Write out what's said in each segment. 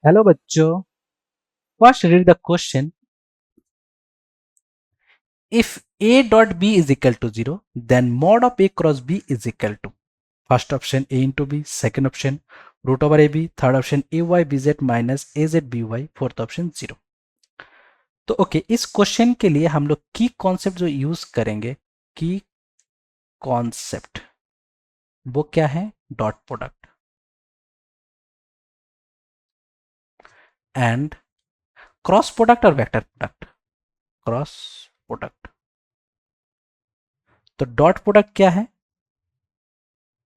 Hello बच्चों, first read the question. If a dot b is equal to 0, then mod of a cross b is equal to first option a into b, second option root over ab, third option ay bz minus az by, fourth option 0. तो okay, इस question के लिए हम लोग की concept जो use करेंगे, की कॉन्सेप्ट वो क्या है? Dot product and cross product और वेक्टर प्रोडक्ट. Cross product. तो डॉट प्रोडक्ट क्या है?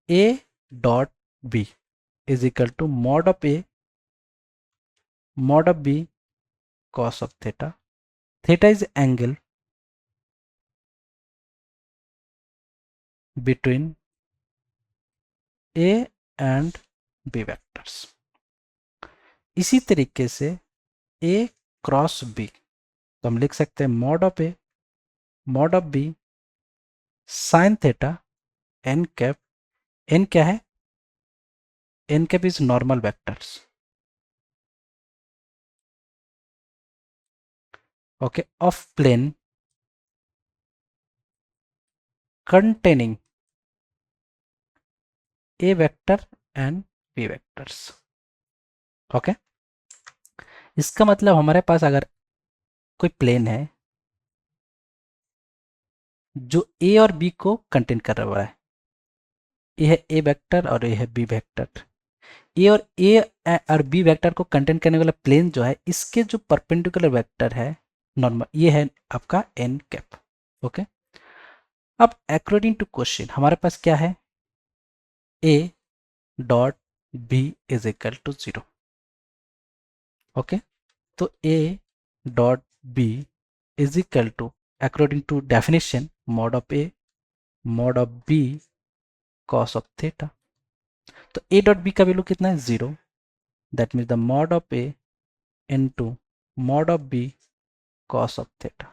a dot b is equal to mod of b cos of theta. Theta is angle between a and b vectors. इसी तरीके से a cross b, तो हम लिख सकते हैं mod of b sine theta n cap. n क्या है? n cap is normal vectors. Okay, of plane containing a vector and b vectors. Okay, इसका मतलब हमारे पास अगर कोई प्लेन है जो a और b को कंटेन कर रहा है, ये है a वेक्टर और ये है b वेक्टर. ए और बी वेक्टर को कंटेन करने वाला प्लेन जो है, इसके जो परपेंडिकुलर वेक्टर है नॉर्मल, ये है आपका एन कैप. ओके, अब अकॉर्डिंग टू क्वेश्चन हमारे पास क्या है? A dot B is equal to 0. Okay, तो A dot B is equal to, according to definition, mod of B cos of theta. तो ए डॉट बी का value कितना है? 0. That means the mod of A into mod of b cos of theta.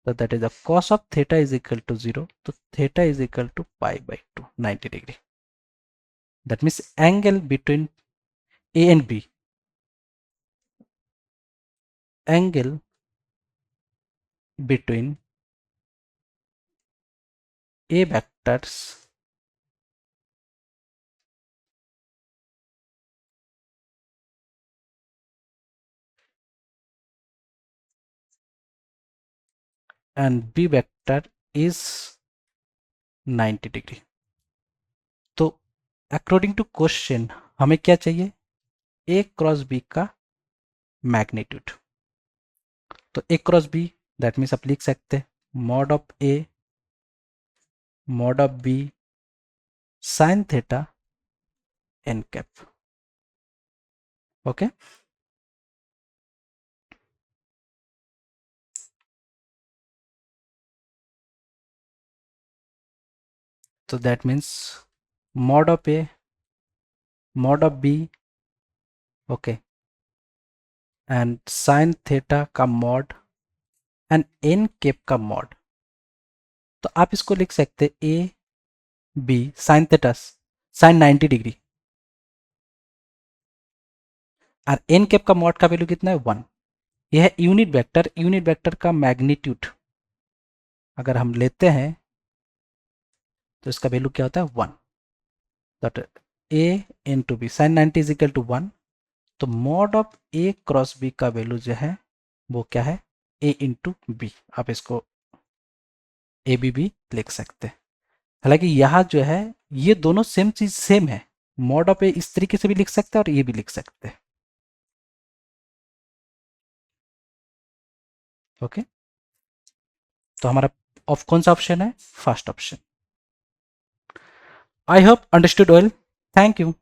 So that is the cos of theta is equal to 0. So theta is equal to pi by 2, 90 degree. That means angle between a and b, angle between a vectors and b vector is 90 degree. तो according to question हमें क्या चाहिए? a cross b का magnitude. तो a cross b, that means आप लिख सकते हैं mod of b sin theta n cap. Okay, so that means mod of a, mod of b, okay, and sine theta का मॉड एंड एन केप का mod. तो आप इसको लिख सकते a b sine theta sine 90 degree, और N cap का mod का वैल्यू कितना है? 1. यह है यूनिट वेक्टर का मैग्नीट्यूड अगर हम लेते हैं तो इसका वैल्यू क्या होता है? 1. That a into b sine 90 is equal to 1. तो mod of a cross b का वैल्यू जो है वो क्या है? A into b. आप इसको ए बी भी लिख सकते हैं. हालांकि यहाँ जो है ये दोनों सेम चीज सेम है. मॉड ऑफ ए इस तरीके से भी लिख सकते हैं और ये भी लिख सकते हैं. ओके, तो हमारा कौन सा ऑप्शन है? First option. I hope understood well. Thank you.